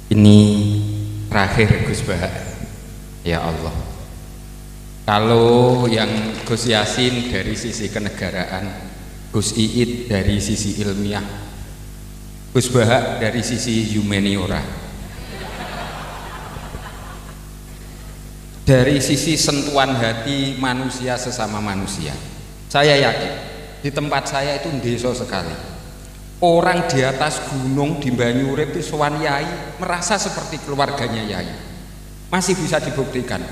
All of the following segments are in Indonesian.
Ini terakhir Gus Bah. Ya Allah, kalau yang Gus Yasin dari sisi kenegaraan, Gus Iit dari sisi ilmiah, Gus Bah dari sisi humaniora, dari sisi sentuhan hati manusia sesama manusia, saya yakin di tempat saya itu desa sekali. Orang di atas gunung di Banyurip di sowan Yai merasa seperti keluarganya Yai. Masih bisa dibuktikan.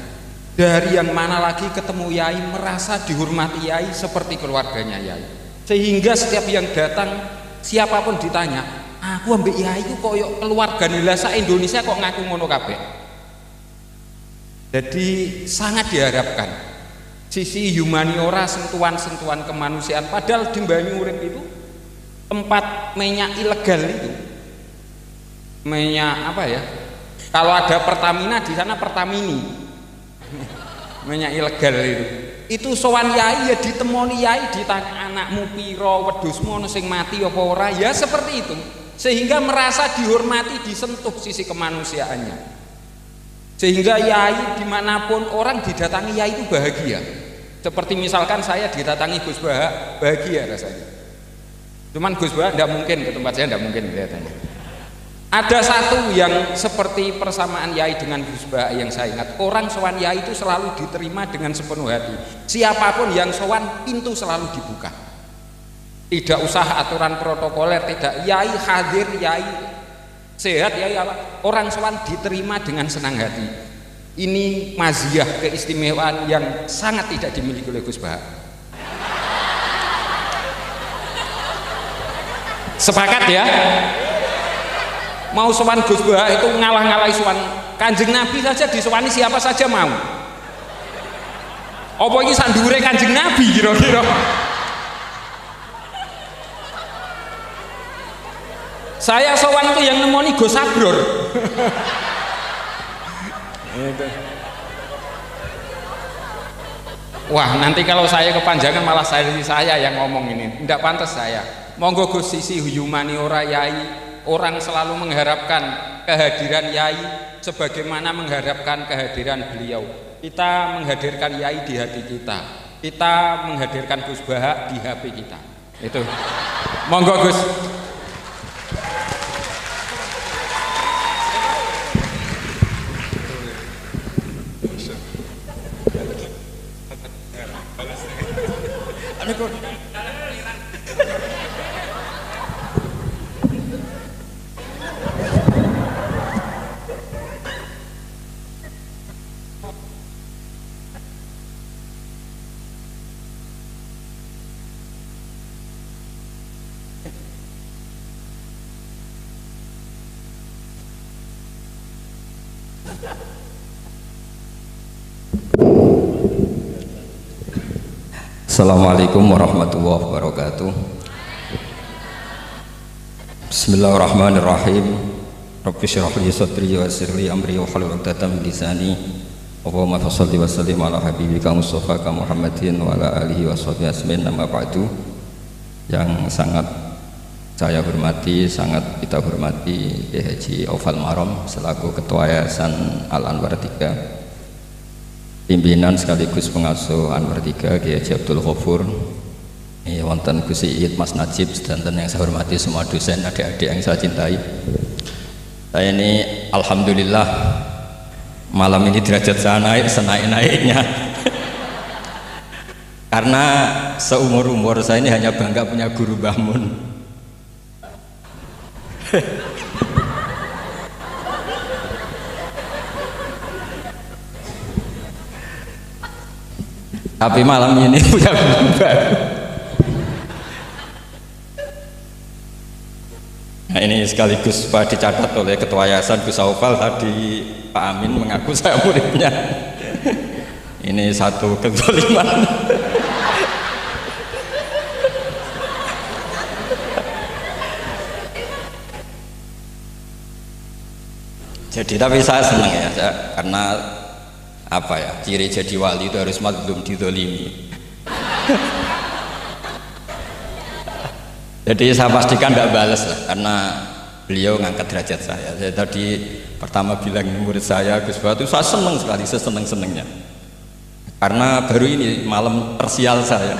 Dari yang mana lagi ketemu Yai merasa dihormati Yai seperti keluarganya Yai. Sehingga setiap yang datang siapapun ditanya, aku ambek Yai ku koyo keluarga nilasa Indonesia kok ngaku ngono kabeh. Jadi sangat diharapkan sisi humaniora, sentuhan-sentuhan kemanusiaan. Padahal di Banyurip itu tempat minyak ilegal itu, minyak apa ya? Kalau ada Pertamina di sana Pertamini, minyak ilegal itu sowan Yai ya ditemoni Yai ditanya anakmu piro, wedhusmu ono sing mati apa ora, ya seperti itu, sehingga merasa dihormati, disentuh sisi kemanusiaannya, sehingga Yai dimanapun orang didatangi Yai itu bahagia. Seperti misalkan saya didatangi Gus Bah, bahagia rasanya. Cuman Gus Bah tidak mungkin ke tempat saya, tidak mungkin kelihatannya. Ada satu yang seperti persamaan Yai dengan Gus Bah yang saya ingat, orang sowan Yai itu selalu diterima dengan sepenuh hati. Siapapun yang sowan, pintu selalu dibuka. Tidak usah aturan protokoler, tidak. Yai hadir, Yai sehat, Yai apa? Orang sowan diterima dengan senang hati. Ini maziyah, keistimewaan yang sangat tidak dimiliki oleh Gus Bah. Sepakat ya? Mau sowan Gus Bah itu ngalah-ngalahi sowan Kanjeng Nabi saja, disowani siapa saja mau. Apa iki sak dhuwure Kanjeng Nabi kira-kira? Saya sowan itu yang nemoni Gus Sabror. Wah, nanti kalau saya kepanjangan malah saya yang ngomong ini. Tidak pantas saya. Monggo Gus, sisi humaniora Yai, orang selalu mengharapkan kehadiran Yai sebagaimana mengharapkan kehadiran beliau. Kita menghadirkan Yai di hati kita, kita menghadirkan Gus Bah di HP kita. Itu. Monggo Gus. Assalamualaikum warahmatullahi wabarakatuh. Bismillahirrahmanirrahim. Rabbi shrah li sadri wa yassir li amri wahlul 'uqdatam min lisani. Allahumma shalli wa sallim ala habibika Mustafa Muhammadin wa ala alihi wa sahbihi ajmain. Amma ba'du. Yang sangat saya hormati, sangat kita hormati Kiai Haji Aufal Marom selaku Ketua Yayasan Al Anwar 3, pimpinan sekaligus pengasuh Anwar 3 Kiai Haji Abdul Ghafur, wonten Gus Iit, Mas Najib, sedanten yang saya hormati semua dosen, adik-adik yang saya cintai. Saya ini alhamdulillah malam ini derajat saya naik senaik-naiknya. Karena seumur-umur saya ini hanya bangga punya guru Mbah Mun. Tapi malam ini punya guru baru. Nah, ini sekaligus Pak dicatat oleh Ketua Yayasan Gus Aufal tadi, Pak Amin mengaku saya muridnya. Ini satu kezaliman. Jadi tapi saya senang ya, karena apa ya, ciri jadi wali itu harus mazlum dizalimi. Jadi saya pastikan tidak balas lah, karena beliau ngangkat derajat saya. Saya tadi pertama bilang murid saya Gus Batu, saya senang sekali, seseneng-senengnya. Karena baru ini malam tersial saya.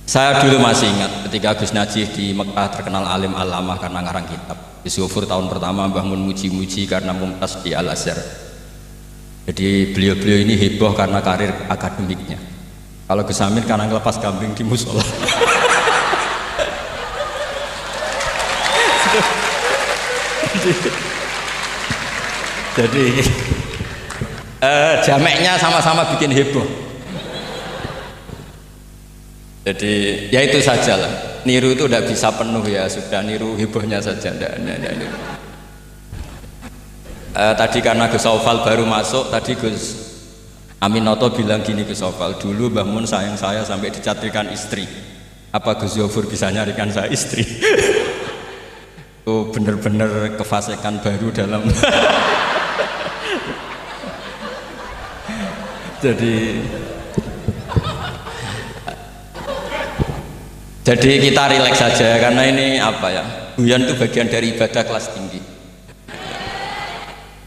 Saya dulu masih ingat ketika Gus Najih di Mekah terkenal alim alamah karena ngarang kitab. Gus Gofur tahun pertama Mbah Mun muji-muji karena mumtaz di Al Azhar. Jadi beliau-beliau ini heboh karena karir akademiknya. Kalau Gus Amin karena ngelepas kambing di musola. Jadi jameknya sama-sama bikin heboh. Jadi ya itu saja lah. Niru itu tidak bisa penuh ya, sudah niru hebohnya saja. Tadi karena Gus Aufal baru masuk, tadi Gus Aminoto bilang gini Gus Aufal, dulu Mbah Mun sayang saya sampai dicatirkan istri. Apa Gus Gofur bisa nyarikan saya istri? Itu benar-benar kefasikan baru dalam. Jadi kita rileks saja karena ini apa ya, guyon itu bagian dari ibadah kelas tinggi.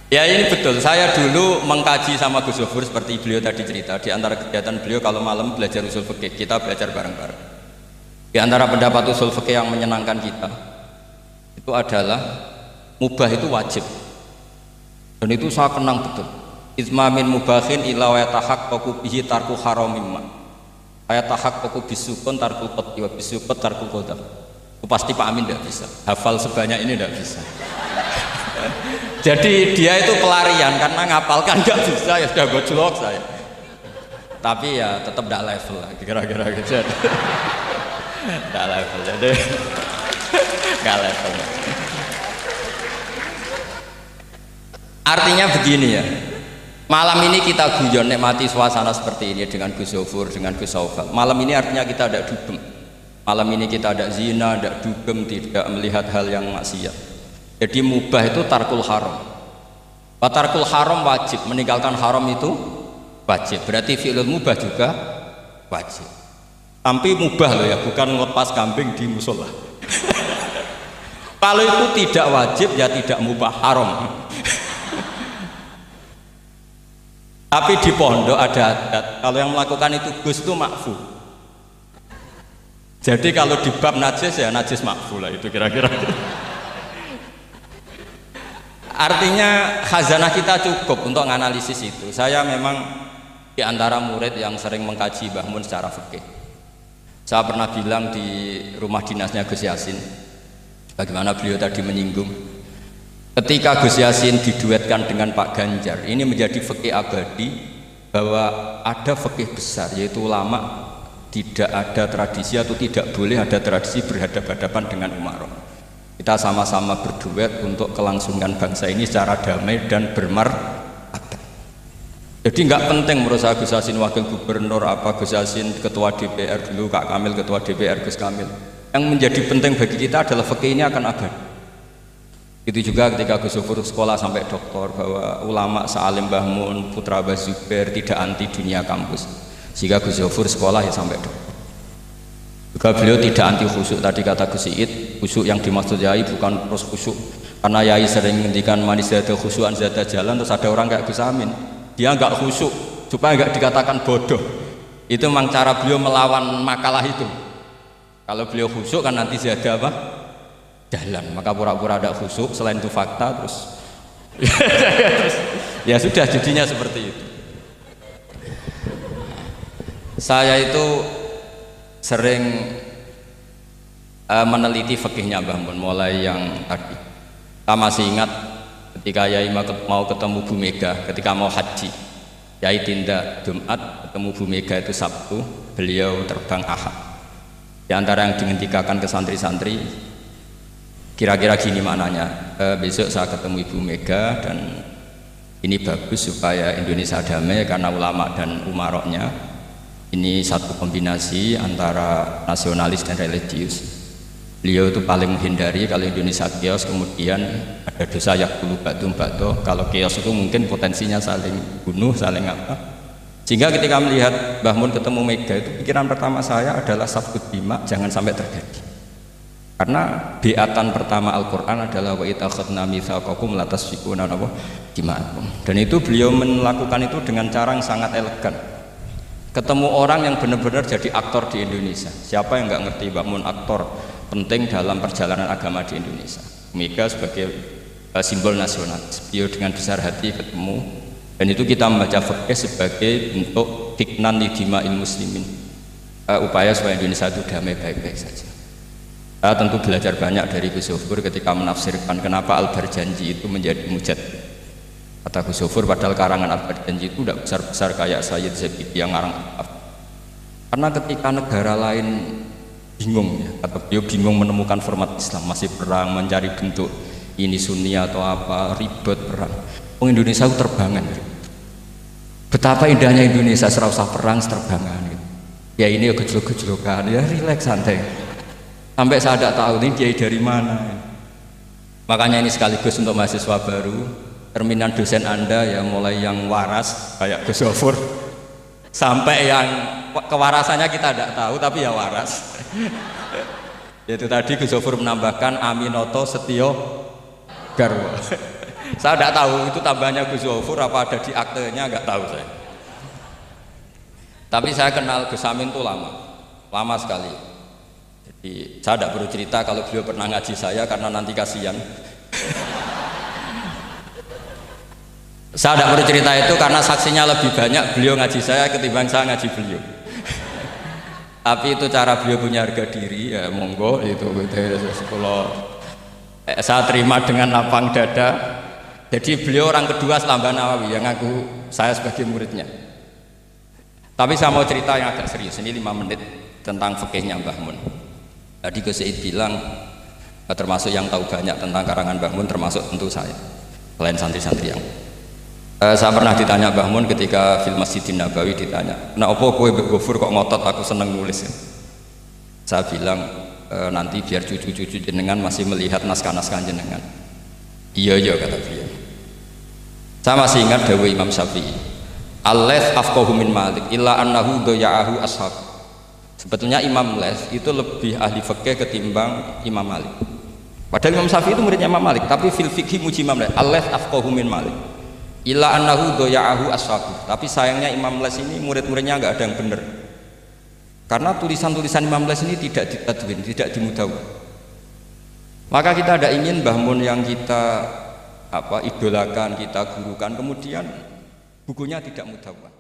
Ya ini betul, saya dulu mengkaji sama Gus Gofur seperti beliau tadi cerita. Di antara kegiatan beliau kalau malam belajar usul fikih, kita belajar bareng-bareng. Di antara pendapat usul fikih yang menyenangkan kita itu adalah mubah itu wajib, dan itu saya kenang betul. Izma min mubahin ila wa yatahaqqaqu bihi tarku haramimma. Ayatahaqqaqu bisukun tarku qati wa bisukut tarku qadam. Itu pasti Pak Amin tidak bisa. Hafal sebanyak ini tidak bisa. Jadi dia itu pelarian karena ngapalkan nggak bisa, ya sudah gojlok saya. Tapi ya tetap tidak level lah, kira-kira gitu. Tidak level, jadi nggak level. Artinya begini ya. Malam ini kita guyon nikmati suasana seperti ini dengan Gus Gofur, dengan Gus Aufal. Malam ini artinya kita ada dugem. Malam ini kita ada zina, ada dugem, tidak melihat hal yang maksiat. Jadi mubah itu tarkul haram. Tarkul haram wajib, meninggalkan haram itu wajib. Berarti fi'lul mubah juga wajib. Tapi mubah loh ya, bukan melepas kambing di musola. Kalau itu tidak wajib ya tidak mubah, haram. Tapi di pondok ada adat, kalau yang melakukan itu Gus itu makfu. Jadi kalau di bab najis ya najis makfu lah, itu kira-kira. Artinya khazanah kita cukup untuk menganalisis itu. Saya memang di antara murid yang sering mengkaji Mbah Mun secara fikih. Saya pernah bilang di rumah dinasnya Gus Yasin, bagaimana beliau tadi menyinggung. Ketika Gus Yasin diduetkan dengan Pak Ganjar, ini menjadi fikih abadi bahwa ada fikih besar, yaitu ulama tidak ada tradisi atau tidak boleh ada tradisi berhadapan-hadapan dengan umarok. Kita sama-sama berduet untuk kelangsungan bangsa ini secara damai dan bermartabat. Jadi nggak penting menurut saya Gus Yasin wakil gubernur, apa Gus Yasin ketua DPR dulu, Kak Kamil ketua DPR, Gus Kamil. Yang menjadi penting bagi kita adalah fikih ini akan abadi. Itu juga ketika Gus Gofur sekolah sampai doktor, bahwa ulama sealim Mbah Mun, putra Mbah Zubair tidak anti dunia kampus. Sehingga Gus Gofur sekolah ya sampai doktor. Juga beliau tidak anti khusyuk. Tadi kata Gus Iid, khusyuk yang dimaksud Yai bukan terus khusyuk. Karena Yai sering menghentikan manis zada khusyuan zada jalan, terus ada orang kayak Gus Amin, dia enggak khusyuk supaya enggak dikatakan bodoh. Itu memang cara beliau melawan makalah itu. Kalau beliau khusyuk kan nanti zada apa? Jalan, maka pura-pura ada khusyuk, selain itu fakta terus ya sudah jadinya seperti itu. Saya itu sering meneliti fikihnya Mbah Mun, mulai yang tadi. Saya masih ingat ketika Yai mau ketemu Bu Mega ketika mau haji. Yai tindak Jumat, ketemu Bu Mega itu Sabtu, beliau terbang Ahad. Di antara yang dihentikan ke santri-santri, kira-kira gini maknanya, besok saya ketemu Ibu Mega dan ini bagus supaya Indonesia damai karena ulama dan umaroknya ini satu kombinasi antara nasionalis dan religius. Beliau itu paling menghindari kalau Indonesia chaos, kemudian ada dosa yakulu batu. Kalau chaos itu mungkin potensinya saling bunuh, saling apa. Sehingga ketika melihat Mbah Mun ketemu Mega itu pikiran pertama saya adalah safkut bima, jangan sampai terjadi. Karena beatan pertama Al-Quran adalah wa ittakhadna mitsaqakum la tasfikuna dima'akum. Dan itu beliau melakukan itu dengan cara yang sangat elegan. Ketemu orang yang benar-benar jadi aktor di Indonesia. Siapa yang nggak ngerti Mbah Mun aktor penting dalam perjalanan agama di Indonesia. Mega sebagai simbol nasional. Beliau dengan besar hati ketemu, dan itu kita membaca fikih sebagai bentuk hiknan lidima'il muslimin, upaya supaya Indonesia itu damai baik-baik saja. Saya tentu belajar banyak dari Gus Zofur ketika menafsirkan kenapa Al-Barjanji itu menjadi mujad. Kata Gus Zofur, padahal karangan Al-Barjanji itu tidak besar-besar kayak Sayyid Zabidi yang ngarang. Karena ketika negara lain bingung, ya, kata beliau bingung menemukan format Islam, masih perang, mencari bentuk ini Sunni atau apa, ribet perang. Indonesia itu terbangan. Betapa indahnya Indonesia, serasa perang, terbangan. Ya ini ya gejolak-gejolokan, ya rileks santai. Sampai saya tidak tahu ini kiai dari mana. Makanya ini sekaligus untuk mahasiswa baru, cerminan dosen Anda ya, mulai yang waras kayak Gus Zofur sampai yang kewarasannya kita tidak tahu tapi ya waras. Itu tadi Gus Zofur menambahkan Aminoto Setio Garwo. Saya tidak tahu itu tambahnya Gus Zofur apa ada di aktenya, nggak tahu saya. Tapi saya kenal Gus Amin itu lama sekali. Jadi saya tidak perlu cerita kalau beliau pernah ngaji saya karena nanti kasihan. Saya tidak perlu cerita itu karena saksinya lebih banyak beliau ngaji saya ketimbang saya ngaji beliau. Tapi itu cara beliau punya harga diri, ya monggo itu kalau saya terima dengan lapang dada. Jadi beliau orang kedua setelah Mbah Nawawi yang ngaku saya sebagai muridnya. Tapi saya mau cerita yang agak serius, ini 5 menit tentang fikihnya Mbah Mun. Tadi Gus Said bilang termasuk yang tahu banyak tentang karangan Mbah Mun termasuk tentu saya, selain santri-santri yang saya pernah ditanya Mbah Mun ketika film Masjidin Nabawi, ditanya, nah apa kowe Mbah Gofur kok ngotot aku seneng nulis ya? Saya bilang nanti biar cucu-cucu jenengan masih melihat naskah-naskah jenengan. Iya kata beliau. Saya masih ingat dawuh Imam Syafi'i, al-laits afqahu min Malik illa annahu daya'ahu ashab. Sebetulnya Imam Laits itu lebih ahli fikih ketimbang Imam Malik. Padahal Imam Syafi'i itu muridnya Imam Malik, tapi fil fikih muji Imam Laits, al-laits afqahu min Malik illa annahu daya'ahu ashab. Tapi sayangnya Imam Laits ini murid-muridnya nggak ada yang benar. Karena tulisan-tulisan Imam Laits ini tidak ditadwin, tidak dimudawwan. Maka kita tidak ingin Mbah Mun yang kita idolakan, kita gurukan, kemudian bukunya tidak mudawwan.